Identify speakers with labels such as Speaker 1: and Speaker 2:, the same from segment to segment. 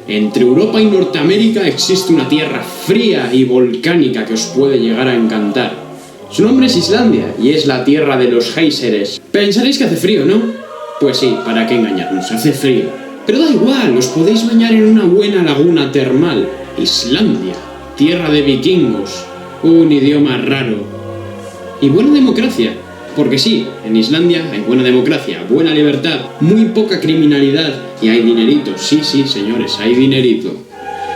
Speaker 1: Entre Europa y Norteamérica existe una tierra fría y volcánica que os puede llegar a encantar. Su nombre es Islandia y es la tierra de los géiseres. Pensaréis que hace frío, ¿no? Pues sí, para qué engañarnos, hace frío. Pero da igual, os podéis bañar en una buena laguna termal. Islandia, tierra de vikingos, un idioma raro. Y buena democracia. Porque sí, en Islandia hay buena democracia, buena libertad, muy poca criminalidad y hay dinerito. Sí, señores, hay dinerito.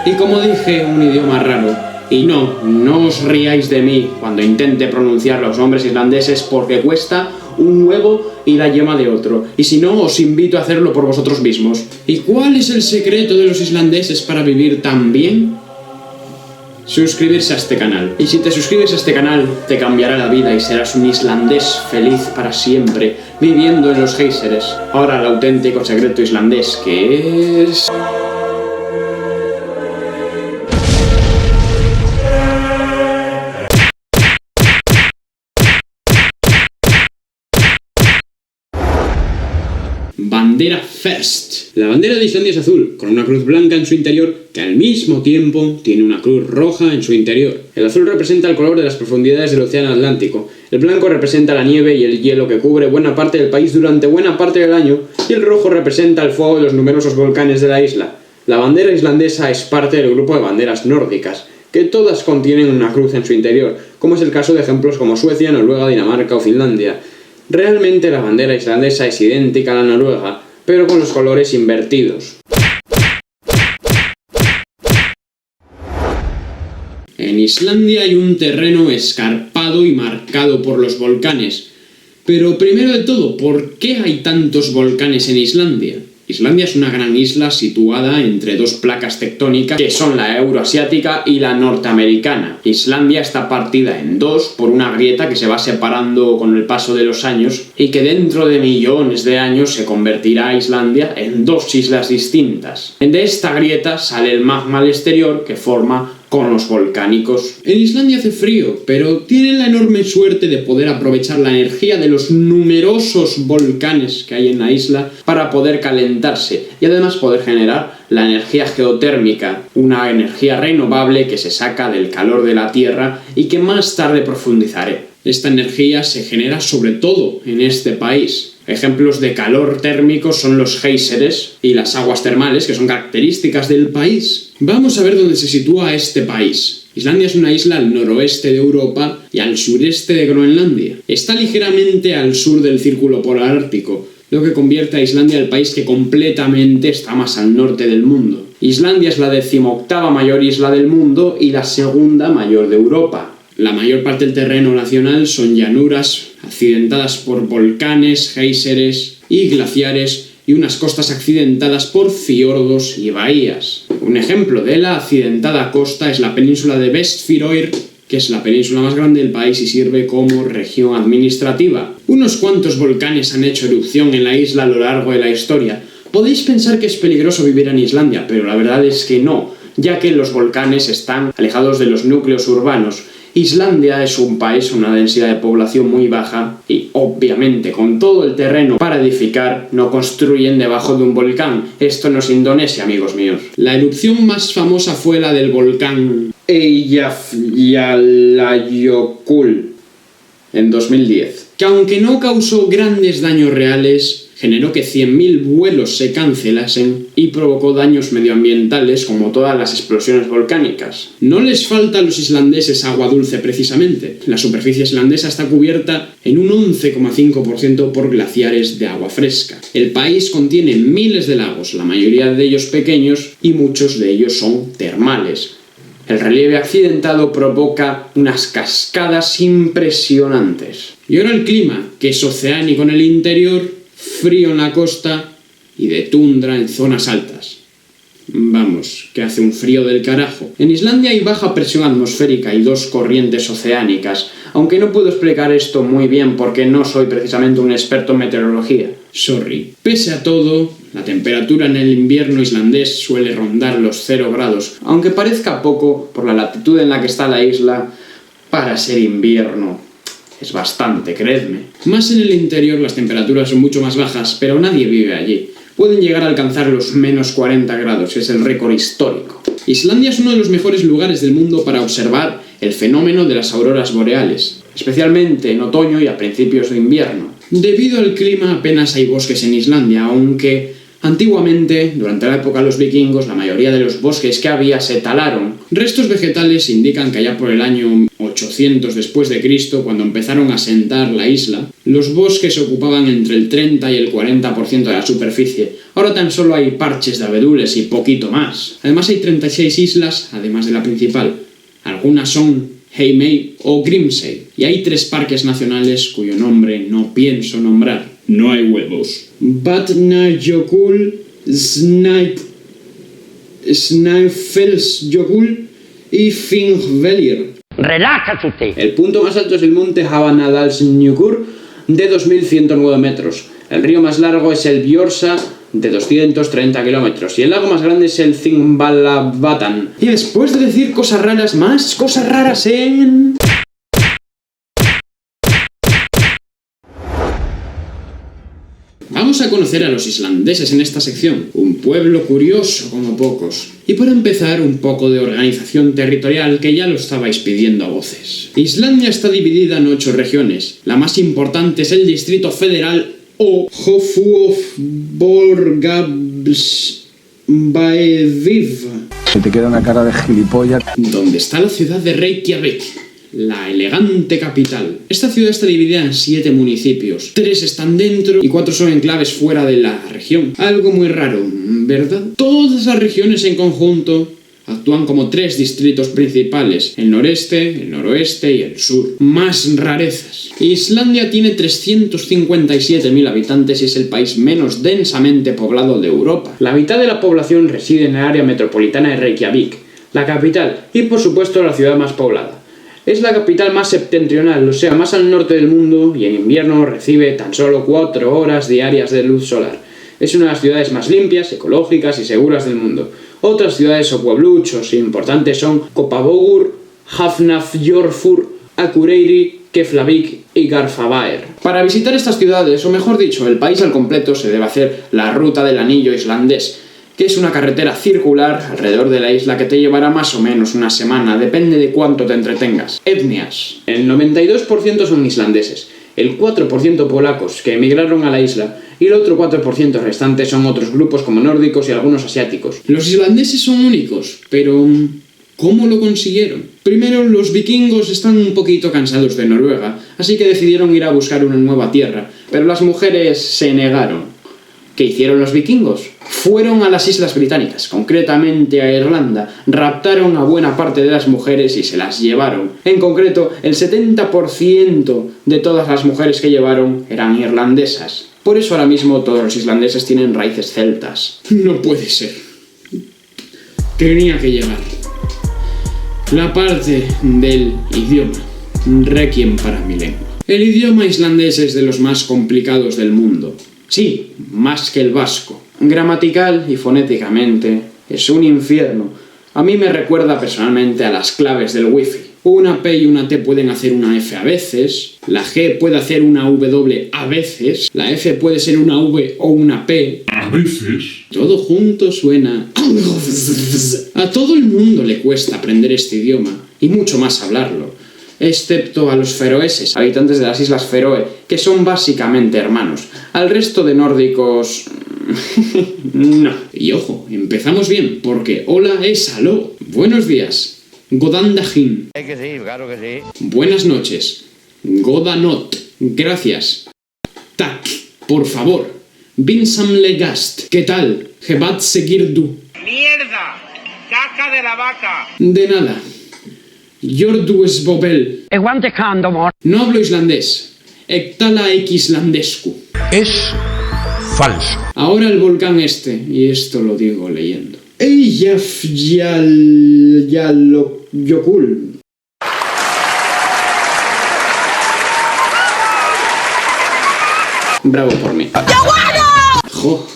Speaker 1: Y como dije, un idioma raro. Y no os riáis de mí cuando intente pronunciar los nombres islandeses porque cuesta un huevo y la yema de otro. Y si no, os invito a hacerlo por vosotros mismos. ¿Y cuál es el secreto de los islandeses para vivir tan bien? Suscribirse a este canal. Y si te suscribes a este canal, te cambiará la vida y serás un islandés feliz para siempre, viviendo en los géiseres. Ahora el auténtico secreto islandés, que es... Bandera First. La bandera de Islandia es azul, con una cruz blanca en su interior, que al mismo tiempo tiene una cruz roja en su interior. El azul representa el color de las profundidades del océano Atlántico, el blanco representa la nieve y el hielo que cubre buena parte del país durante buena parte del año, y el rojo representa el fuego de los numerosos volcanes de la isla. La bandera islandesa es parte del grupo de banderas nórdicas, que todas contienen una cruz en su interior, como es el caso de ejemplos como Suecia, Noruega, Dinamarca o Finlandia. Realmente la bandera islandesa es idéntica a la noruega, pero con los colores invertidos. En Islandia hay un terreno escarpado y marcado por los volcanes. Pero primero de todo, ¿por qué hay tantos volcanes en Islandia? Islandia es una gran isla situada entre dos placas tectónicas que son la euroasiática y la norteamericana. Islandia está partida en dos por una grieta que se va separando con el paso de los años y que dentro de millones de años se convertirá a Islandia en dos islas distintas. De esta grieta sale el magma al exterior que forma conos volcánicos. En Islandia hace frío, pero tienen la enorme suerte de poder aprovechar la energía de los numerosos volcanes que hay en la isla para poder calentarse y además poder generar la energía geotérmica, una energía renovable que se saca del calor de la Tierra y que más tarde profundizaré. Esta energía se genera sobre todo en este país. Ejemplos de calor térmico son los géiseres y las aguas termales, que son características del país. Vamos a ver dónde se sitúa este país. Islandia es una isla al noroeste de Europa y al sureste de Groenlandia. Está ligeramente al sur del Círculo Polar Ártico, lo que convierte a Islandia en el país que completamente está más al norte del mundo. Islandia es la 18ª mayor isla del mundo y la segunda mayor de Europa. La mayor parte del terreno nacional son llanuras accidentadas por volcanes, géiseres y glaciares y unas costas accidentadas por fiordos y bahías. Un ejemplo de la accidentada costa es la península de Vestfirðir, que es la península más grande del país y sirve como región administrativa. Unos cuantos volcanes han hecho erupción en la isla a lo largo de la historia. Podéis pensar que es peligroso vivir en Islandia, pero la verdad es que no, ya que los volcanes están alejados de los núcleos urbanos. Islandia es un país con una densidad de población muy baja y, obviamente, con todo el terreno para edificar, no construyen debajo de un volcán. Esto no es Indonesia, amigos míos. La erupción más famosa fue la del volcán Eyjafjallajökull en 2010, que aunque no causó grandes daños reales, generó que 100.000 vuelos se cancelasen y provocó daños medioambientales como todas las explosiones volcánicas. No les falta a los islandeses agua dulce precisamente. La superficie islandesa está cubierta en un 11,5% por glaciares de agua fresca. El país contiene miles de lagos, la mayoría de ellos pequeños y muchos de ellos son termales. El relieve accidentado provoca unas cascadas impresionantes. Y ahora el clima, que es oceánico en el interior, frío en la costa y de tundra en zonas altas. Vamos, que hace un frío del carajo. En Islandia hay baja presión atmosférica y dos corrientes oceánicas, aunque no puedo explicar esto muy bien porque no soy precisamente un experto en meteorología. Sorry. Pese a todo, la temperatura en el invierno islandés suele rondar los 0 grados, aunque parezca poco por la latitud en la que está la isla para ser invierno. Es bastante, creedme. Más en el interior las temperaturas son mucho más bajas, pero nadie vive allí. pueden llegar a alcanzar los menos 40 grados, es el récord histórico. Islandia es uno de los mejores lugares del mundo para observar el fenómeno de las auroras boreales, especialmente en otoño y a principios de invierno. Debido al clima apenas hay bosques en Islandia, aunque antiguamente, durante la época de los vikingos, la mayoría de los bosques que había se talaron. Restos vegetales indican que allá por el año 800 después de Cristo, cuando empezaron a asentar la isla, los bosques ocupaban entre el 30 y el 40% de la superficie. Ahora tan solo hay parches de abedules y poquito más. Además hay 36 islas, además de la principal. Algunas son Heimaey o Grimsey, y hay 3 parques nacionales cuyo nombre no pienso nombrar. No hay huevos. Vatnajökull, Snæfellsjökull y Þingvellir.
Speaker 2: ¡Relájate!
Speaker 1: El punto más alto es el monte Vatnajökull de 2109 metros. El río más largo es el Björsa de 230 kilómetros y el lago más grande es el Þingvallavatn. Y después de decir cosas raras, más cosas raras en... Vamos a conocer a los islandeses en esta sección, un pueblo curioso como pocos. Y para empezar, un poco de organización territorial que ya lo estabais pidiendo a voces. Islandia está dividida en 8 regiones. La más importante es el Distrito Federal o Hofuofborgarsvæðið.
Speaker 3: Se te queda una cara de gilipollas.
Speaker 1: Donde está la ciudad de Reykjavik, la elegante capital. Esta ciudad está dividida en 7 municipios. 3 están dentro y 4 son enclaves fuera de la región. Algo muy raro, ¿verdad? Todas las regiones en conjunto actúan como 3 distritos principales: el noreste, el noroeste y el sur. Más rarezas. Islandia tiene 357.000 habitantes y es el país menos densamente poblado de Europa. La mitad de la población reside en el área metropolitana de Reykjavik, la capital, y por supuesto la ciudad más poblada. Es la capital más septentrional, o sea, más al norte del mundo, y en invierno recibe tan solo 4 horas diarias de luz solar. Es una de las ciudades más limpias, ecológicas y seguras del mundo. Otras ciudades o puebluchos importantes son Kópavogur, Hafnarfjörður, Akureyri, Keflavik y Garðabær. Para visitar estas ciudades, o mejor dicho, el país al completo, se debe hacer la ruta del anillo islandés, que es una carretera circular alrededor de la isla que te llevará más o menos una semana, depende de cuánto te entretengas. Etnias. El 92% son islandeses, el 4% polacos que emigraron a la isla y el otro 4% restante son otros grupos como nórdicos y algunos asiáticos. Los islandeses son únicos, pero ¿cómo lo consiguieron? Primero, los vikingos están un poquito cansados de Noruega, así que decidieron ir a buscar una nueva tierra, pero las mujeres se negaron. ¿Qué hicieron los vikingos? Fueron a las Islas Británicas, concretamente a Irlanda, raptaron a buena parte de las mujeres y se las llevaron. En concreto, el 70% de todas las mujeres que llevaron eran irlandesas. Por eso ahora mismo todos los islandeses tienen raíces celtas. No puede ser. Tenía que llegar. La parte del idioma. Requiem para mi lengua. El idioma islandés es de los más complicados del mundo. Sí, más que el vasco. Gramatical y fonéticamente es un infierno. A mí me recuerda personalmente a las claves del wifi. Una P y una T pueden hacer una F a veces, la G puede hacer una W a veces, la F puede ser una V o una P.
Speaker 4: A veces.
Speaker 1: Todo junto suena... A todo el mundo le cuesta aprender este idioma, y mucho más hablarlo. Excepto a los feroeses, habitantes de las Islas Feroe, que son básicamente hermanos. Al resto de nórdicos... no. Y ojo, empezamos bien, porque hola es aló. Buenos días. Godandagin.
Speaker 2: Que sí, claro que sí.
Speaker 1: Buenas noches. Godanot. Gracias. Tak. Por favor. Vinsamle gast. ¿Qué tal? Hebat seguir du.
Speaker 5: ¡Mierda! ¡Caca de la vaca!
Speaker 1: De nada. Jordu Svobel. No hablo islandés. Ektala islandescu.
Speaker 4: Es falso.
Speaker 1: Ahora el volcán este, y esto lo digo leyendo. Eyjafjallajökull. Bravo por mí. Jo,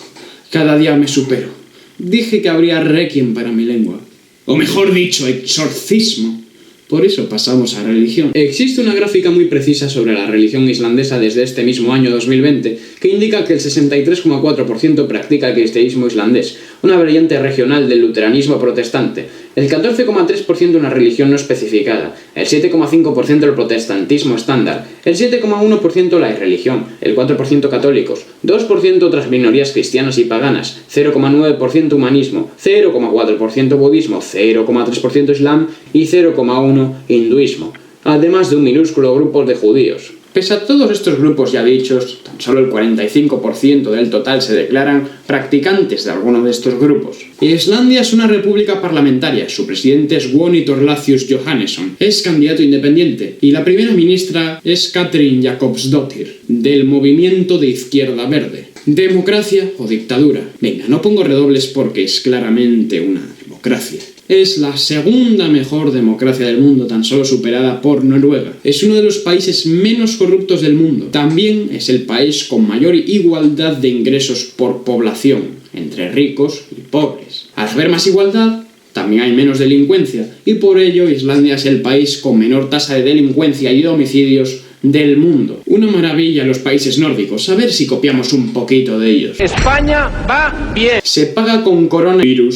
Speaker 1: cada día me supero. Dije que habría requiem para mi lengua. O mejor dicho, exorcismo. Por eso pasamos a religión.
Speaker 6: Existe una gráfica muy precisa sobre la religión islandesa desde este mismo año 2020 que indica que el 63,4% practica el cristianismo islandés, una variante regional del luteranismo protestante, el 14,3% una religión no especificada, el 7,5% el protestantismo estándar, el 7,1% la irreligión, el 4% católicos, 2% otras minorías cristianas y paganas, 0,9% humanismo, 0,4% budismo, 0,3% islam y 0,1% hinduismo, además de un minúsculo grupo de judíos.
Speaker 1: Pese a todos estos grupos ya dichos, tan solo el 45% del total se declaran practicantes de alguno de estos grupos. Islandia es una república parlamentaria, su presidente es Woni Thorlacius Johannesson, es candidato independiente, y la primera ministra es Katrín Jakobsdóttir, del movimiento de Izquierda Verde. ¿Democracia o dictadura? Venga, no pongo redobles porque es claramente una democracia. Es la segunda mejor democracia del mundo, tan solo superada por Noruega. Es uno de los países menos corruptos del mundo. También es el país con mayor igualdad de ingresos por población, entre ricos y pobres. Al haber más igualdad, también hay menos delincuencia, y por ello Islandia es el país con menor tasa de delincuencia y de homicidios del mundo. Una maravilla los países nórdicos, a ver si copiamos un poquito de ellos.
Speaker 5: España va bien.
Speaker 1: Se paga con coronavirus.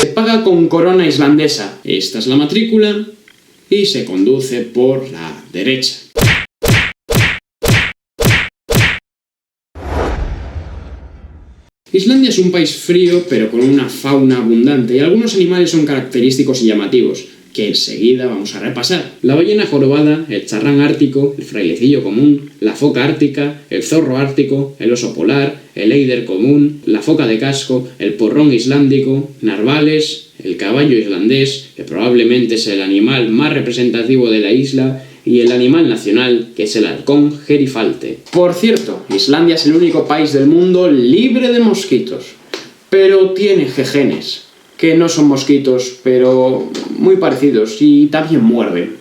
Speaker 1: Se paga con corona islandesa. Esta es la matrícula y se conduce por la derecha. Islandia es un país frío, pero con una fauna abundante, y algunos animales son característicos y llamativos, que enseguida vamos a repasar. La ballena jorobada, el charrán ártico, el frailecillo común, la foca ártica, el zorro ártico, el oso polar, el eider común, la foca de casco, el porrón islandico, narvales, el caballo islandés, que probablemente es el animal más representativo de la isla, y el animal nacional, que es el halcón gerifalte. Por cierto, Islandia es el único país del mundo libre de mosquitos, pero tiene jejenes, que no son mosquitos, pero muy parecidos y también muerden,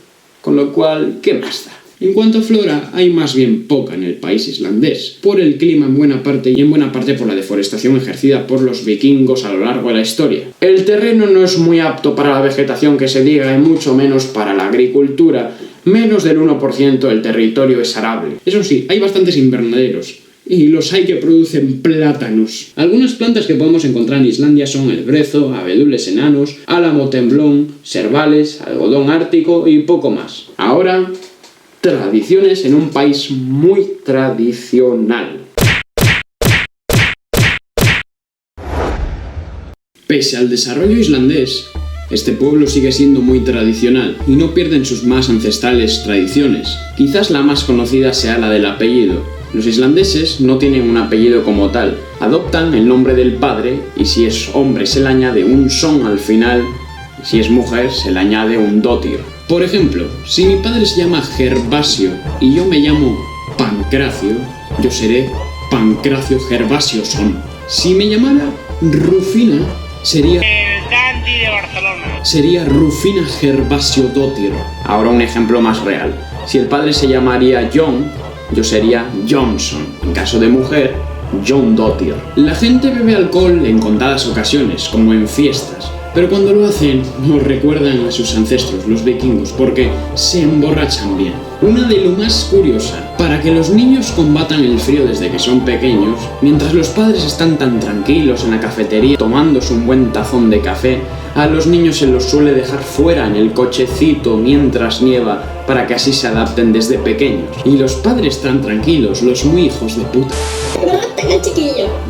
Speaker 1: con lo cual, ¿qué más da? En cuanto a flora, hay más bien poca en el país islandés, por el clima en buena parte y en buena parte por la deforestación ejercida por los vikingos a lo largo de la historia. El terreno no es muy apto para la vegetación que se diga y mucho menos para la agricultura. Menos del 1% del territorio es arable. Eso sí, hay bastantes invernaderos, y los hay que producen plátanos.
Speaker 6: Algunas plantas que podemos encontrar en Islandia son el brezo, abedules enanos, álamo temblón, servales, algodón ártico y poco más.
Speaker 1: Ahora, tradiciones en un país muy tradicional. Pese al desarrollo islandés, este pueblo sigue siendo muy tradicional y no pierden sus más ancestrales tradiciones. Quizás la más conocida sea la del apellido. Los islandeses no tienen un apellido como tal, adoptan el nombre del padre y si es hombre se le añade un son al final y si es mujer se le añade un dótir. Por ejemplo, si mi padre se llama Gervasio y yo me llamo Pancracio, yo seré Pancracio Gervasio Son. Si me llamara Rufina, sería
Speaker 5: De Barcelona.
Speaker 1: sería Rufina Gervasio Dótir. Ahora un ejemplo más real. Si el padre se llamaría John, yo sería Johnson. En caso de mujer, John Dótir. La gente bebe alcohol en contadas ocasiones, como en fiestas, pero cuando lo hacen nos recuerdan a sus ancestros, los vikingos, porque se emborrachan bien. Una de lo más curiosa, para que los niños combatan el frío desde que son pequeños, mientras los padres están tan tranquilos en la cafetería tomándose un buen tazón de café, a los niños se los suele dejar fuera en el cochecito mientras nieva para que así se adapten desde pequeños. Y los padres tan tranquilos, los muy hijos de puta.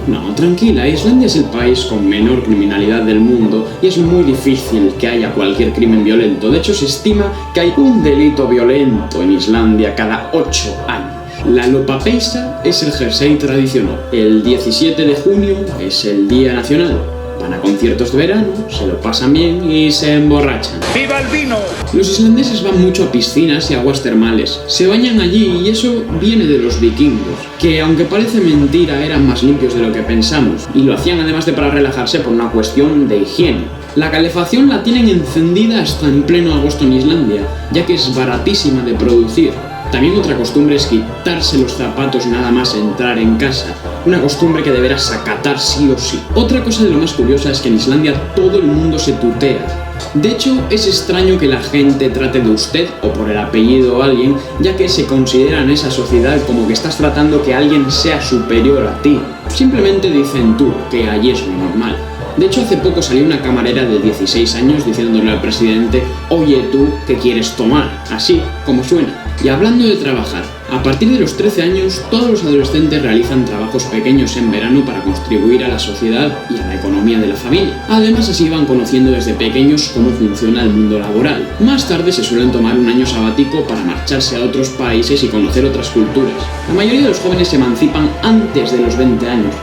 Speaker 1: No, tranquila, Islandia es el país con menor criminalidad del mundo y es muy difícil que haya cualquier crimen violento. De hecho, se estima que hay un delito violento en Islandia cada 8 años. La lopapeisa es el jersey tradicional. El 17 de junio es el Día Nacional. Van a conciertos de verano, se lo pasan bien y se emborrachan.
Speaker 5: ¡Viva el vino!
Speaker 1: Los islandeses van mucho a piscinas y aguas termales. Se bañan allí y eso viene de los vikingos, que aunque parece mentira eran más limpios de lo que pensamos, y lo hacían además de para relajarse por una cuestión de higiene. La calefacción la tienen encendida hasta en pleno agosto en Islandia, ya que es baratísima de producir. También otra costumbre es quitarse los zapatos nada más entrar en casa, una costumbre que deberás acatar sí o sí. Otra cosa de lo más curiosa es que en Islandia todo el mundo se tutea. De hecho, es extraño que la gente trate de usted o por el apellido a alguien, ya que se considera en esa sociedad como que estás tratando que alguien sea superior a ti. Simplemente dicen tú, que allí es muy normal. De hecho, hace poco salió una camarera de 16 años diciéndole al presidente: oye tú, ¿qué quieres tomar? Así, como suena. Y hablando de trabajar, a partir de los 13 años, todos los adolescentes realizan trabajos pequeños en verano para contribuir a la sociedad y a la economía de la familia. Además, así van conociendo desde pequeños cómo funciona el mundo laboral. Más tarde se suelen tomar un año sabático para marcharse a otros países y conocer otras culturas. La mayoría de los jóvenes se emancipan antes de los 20 años.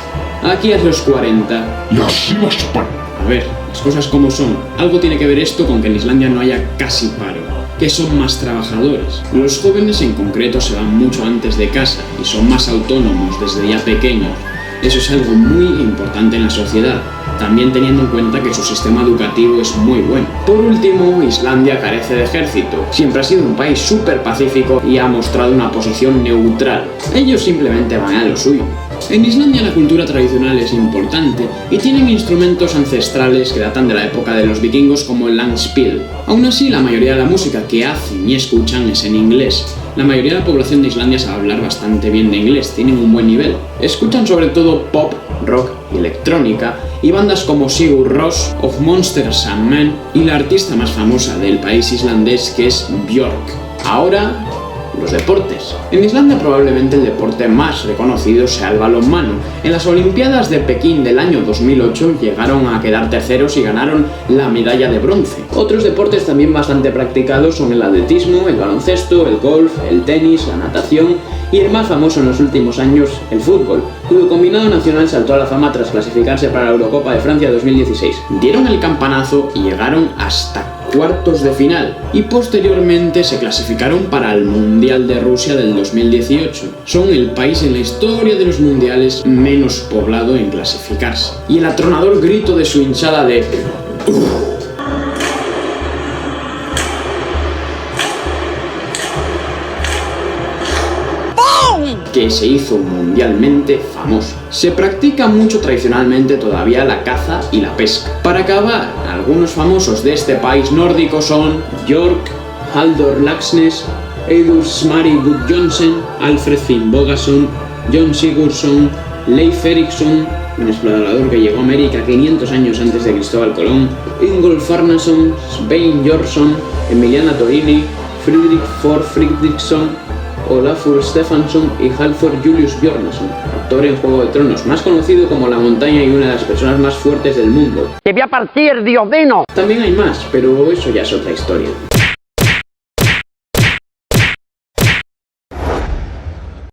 Speaker 1: Aquí a los 40.
Speaker 4: Y así va España.
Speaker 1: A ver, las cosas como son. Algo tiene que ver esto con que en Islandia no haya casi paro, que son más trabajadores. Los jóvenes en concreto se van mucho antes de casa y son más autónomos desde ya pequeños. Eso es algo muy importante en la sociedad, también teniendo en cuenta que su sistema educativo es muy bueno. Por último, Islandia carece de ejército. Siempre ha sido un país súper pacífico y ha mostrado una posición neutral. Ellos simplemente van a lo suyo. En Islandia la cultura tradicional es importante y tienen instrumentos ancestrales que datan de la época de los vikingos como el langspiel. Aún así, la mayoría de la música que hacen y escuchan es en inglés. La mayoría de la población de Islandia sabe hablar bastante bien de inglés, tienen un buen nivel. Escuchan sobre todo pop, rock y electrónica, y bandas como Sigur Rós, Of Monsters and Men y la artista más famosa del país islandés, que es Björk. Ahora, los deportes. En Islandia probablemente el deporte más reconocido sea el balonmano. En las Olimpiadas de Pekín del año 2008 llegaron a quedar terceros y ganaron la medalla de bronce. Otros deportes también bastante practicados son el atletismo, el baloncesto, el golf, el tenis, la natación y el más famoso en los últimos años, el fútbol, cuyo combinado nacional saltó a la fama tras clasificarse para la Eurocopa de Francia 2016. Dieron el campanazo y llegaron hasta cuartos de final y posteriormente se clasificaron para el Mundial de Rusia del 2018. Son el país en la historia de los mundiales menos poblado en clasificarse. Y el atronador grito de su hinchada de que se hizo mundialmente famoso. Se practica mucho tradicionalmente todavía la caza y la pesca. Para acabar, algunos famosos de este país nórdico son Björk, Halldór Laxness, Eiður Smári Gudjohnsen, Alfred Finnbogason, Jón Sigurðsson, Leif Erikson, un explorador que llegó a América 500 años antes de Cristóbal Colón, Ingolf Arnarson, Svein Björnsson, Emiliana Torini, Friedrich Thor Friedrichsson, Olafur Stefansson y Halfor Julius Björnsson, actor en Juego de Tronos, más conocido como La Montaña y una de las personas más fuertes del mundo.
Speaker 2: ¡Te voy a partir, Diosdino!
Speaker 1: También hay más, pero eso ya es otra historia.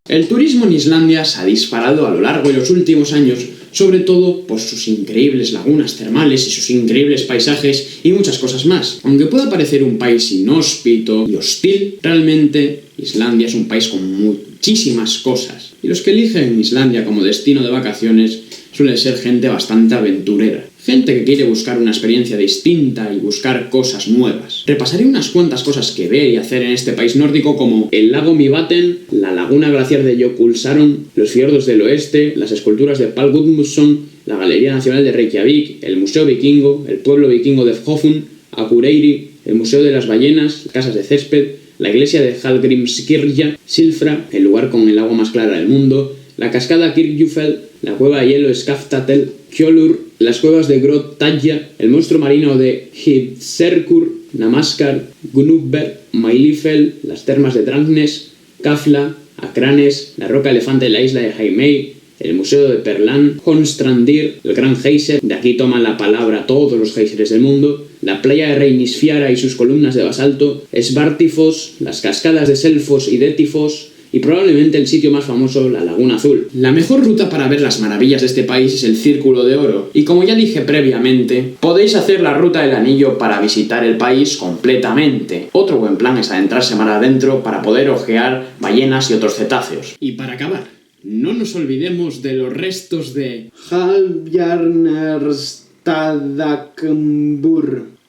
Speaker 1: El turismo en Islandia se ha disparado a lo largo de los últimos años, sobre todo por sus increíbles lagunas termales y sus increíbles paisajes y muchas cosas más. Aunque pueda parecer un país inhóspito y hostil, realmente Islandia es un país con muchísimas cosas. Y los que eligen Islandia como destino de vacaciones suele ser gente bastante aventurera. Gente que quiere buscar una experiencia distinta y buscar cosas nuevas. Repasaré unas cuantas cosas que ver y hacer en este país nórdico, como el lago Mývatn, la laguna glaciar de Jökulsárlón, los fiordos del oeste, las esculturas de Páll Guðmundsson, la Galería Nacional de Reykjavik, el Museo Vikingo, el pueblo vikingo de Höfn, Akureyri, el Museo de las Ballenas, casas de césped, la iglesia de Hallgrímskirkja, Silfra, el lugar con el agua más clara del mundo, la cascada Kirkjufell, la cueva de hielo Skaftatel, Kjolur, las cuevas de Grot Tadja, el monstruo marino de Hvidserkur, Namaskar, Gnúpverk, Maelifell, las termas de Drangsnes, Kafla, Akranes, la roca elefante de la isla de Heimaey, el museo de Perlan, Honstrandir, el gran geyser, de aquí toman la palabra todos los geyseres del mundo, la playa de Reynisfjara y sus columnas de basalto, Svartifoss, las cascadas de Selfoss y Dettifoss, y probablemente el sitio más famoso, la Laguna Azul. La mejor ruta para ver las maravillas de este país es el Círculo de Oro, y como ya dije previamente, podéis hacer la ruta del anillo para visitar el país completamente. Otro buen plan es adentrarse mar adentro para poder ojear ballenas y otros cetáceos. Y para acabar, no nos olvidemos de los restos de Hallbjarnarstadakmbur.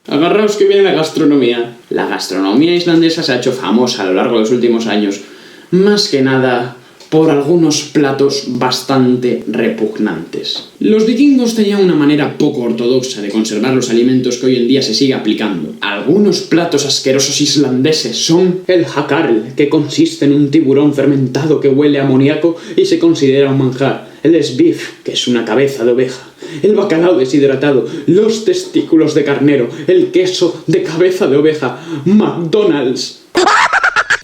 Speaker 1: Agarraos que viene la gastronomía. La gastronomía islandesa se ha hecho famosa a lo largo de los últimos años, más que nada por algunos platos bastante repugnantes. Los vikingos tenían una manera poco ortodoxa de conservar los alimentos que hoy en día se sigue aplicando. Algunos platos asquerosos islandeses son
Speaker 6: El jakarl, que consiste en un tiburón fermentado que huele a amoníaco y se considera un manjar. El sbif, que es una cabeza de oveja. El bacalao deshidratado, los testículos de carnero, el queso de cabeza de oveja. McDonald's.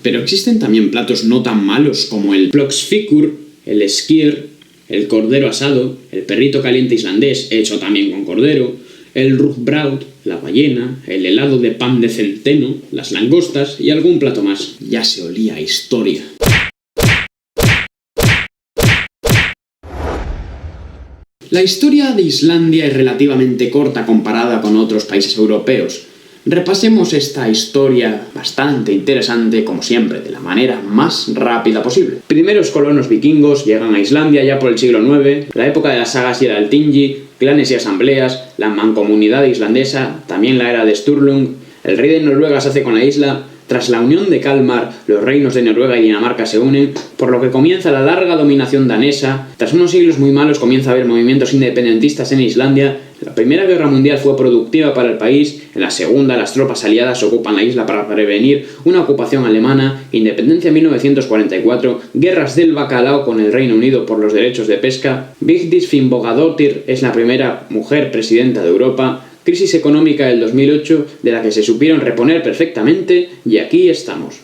Speaker 1: Pero existen también platos no tan malos como el plogsfikur, el skyr, el cordero asado, el perrito caliente islandés hecho también con cordero, el rugbraut, la ballena, el helado de pan de centeno, las langostas y algún plato más. Ya se olía a historia. La historia de Islandia es relativamente corta comparada con otros países europeos. Repasemos esta historia bastante interesante, como siempre, de la manera más rápida posible.
Speaker 6: Primeros colonos vikingos llegan a Islandia ya por el siglo IX, la época de las sagas y el Alþingi, clanes y asambleas, la mancomunidad islandesa, también la era de Sturlung, el rey de Noruega se hace con la isla. Tras la unión de Kalmar, los reinos de Noruega y Dinamarca se unen, por lo que comienza la larga dominación danesa. Tras unos siglos muy malos comienza a haber movimientos independentistas en Islandia. La Primera Guerra Mundial fue productiva para el país. En la Segunda, las tropas aliadas ocupan la isla para prevenir una ocupación alemana. Independencia en 1944. Guerras del bacalao con el Reino Unido por los derechos de pesca. Vigdis Finnbogadóttir es la primera mujer presidenta de Europa. Crisis económica del 2008, de la que se supieron reponer perfectamente, y aquí estamos.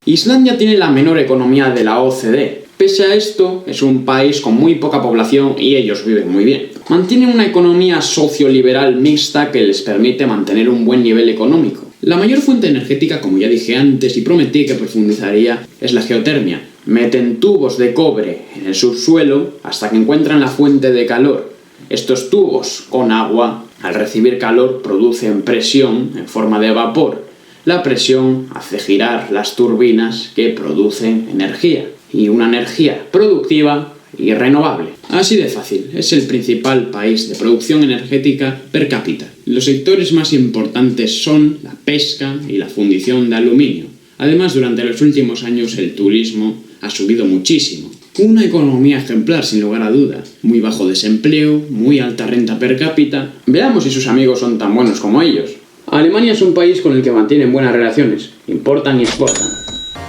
Speaker 1: Islandia tiene la menor economía de la OCDE. Pese a esto, es un país con muy poca población y ellos viven muy bien. Mantienen una economía socioliberal mixta que les permite mantener un buen nivel económico. La mayor fuente energética, como ya dije antes y prometí que profundizaría, es la geotermia. Meten tubos de cobre en el subsuelo hasta que encuentran la fuente de calor. Estos tubos con agua, al recibir calor, producen presión en forma de vapor. La presión hace girar las turbinas que producen energía, y una energía productiva y renovable. Así de fácil, es el principal país de producción energética per cápita. Los sectores más importantes son la pesca y la fundición de aluminio. Además, durante los últimos años el turismo ha subido muchísimo. Una economía ejemplar, sin lugar a duda. Muy bajo desempleo, muy alta renta per cápita. Veamos si sus amigos son tan buenos como ellos.
Speaker 6: Alemania es un país con el que mantienen buenas relaciones, importan y exportan.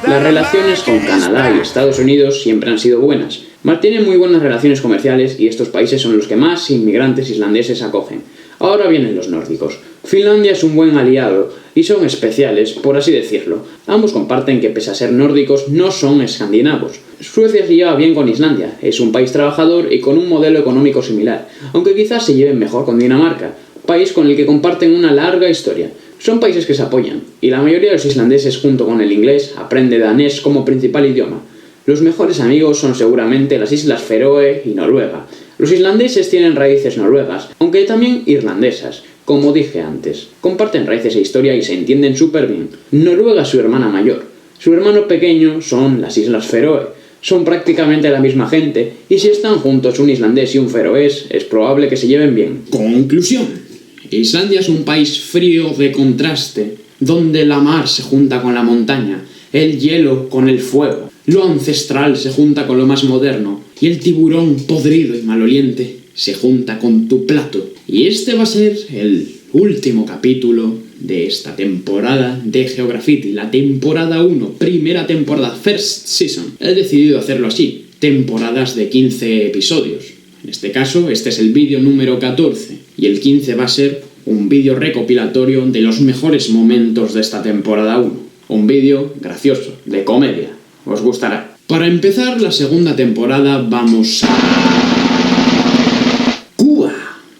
Speaker 6: Las relaciones con Canadá y Estados Unidos siempre han sido buenas. Mantienen muy buenas relaciones comerciales y estos países son los que más inmigrantes islandeses acogen. Ahora vienen los nórdicos. Finlandia es un buen aliado y son especiales, por así decirlo. Ambos comparten que pese a ser nórdicos no son escandinavos. Suecia se lleva bien con Islandia, es un país trabajador y con un modelo económico similar, aunque quizás se lleven mejor con Dinamarca, país con el que comparten una larga historia. Son países que se apoyan, y la mayoría de los islandeses junto con el inglés aprende danés como principal idioma. Los mejores amigos son seguramente las Islas Feroe y Noruega. Los islandeses tienen raíces noruegas, aunque también irlandesas. Como dije antes, comparten raíces e historia y se entienden súper bien. Noruega es su hermana mayor. Su hermano pequeño son las Islas Feroe. Son prácticamente la misma gente, y si están juntos un islandés y un feroés, es probable que se lleven bien.
Speaker 1: Conclusión. Islandia es un país frío de contraste, donde la mar se junta con la montaña, el hielo con el fuego, lo ancestral se junta con lo más moderno, y el tiburón podrido y maloliente se junta con tu plato. Y este va a ser el último capítulo de esta temporada de Geograffiti, la temporada 1, primera temporada, first season. He decidido hacerlo así, temporadas de 15 episodios. En este caso, este es el vídeo número 14, y el 15 va a ser un vídeo recopilatorio de los mejores momentos de esta temporada 1. Un vídeo gracioso, de comedia, os gustará. Para empezar la segunda temporada vamos a Cuba.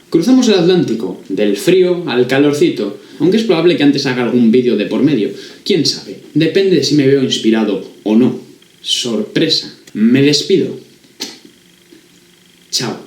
Speaker 1: Cruzamos el Atlántico, del frío al calorcito, aunque es probable que antes haga algún vídeo de por medio. ¿Quién sabe? Depende de si me veo inspirado o no. Sorpresa. Me despido. Chao.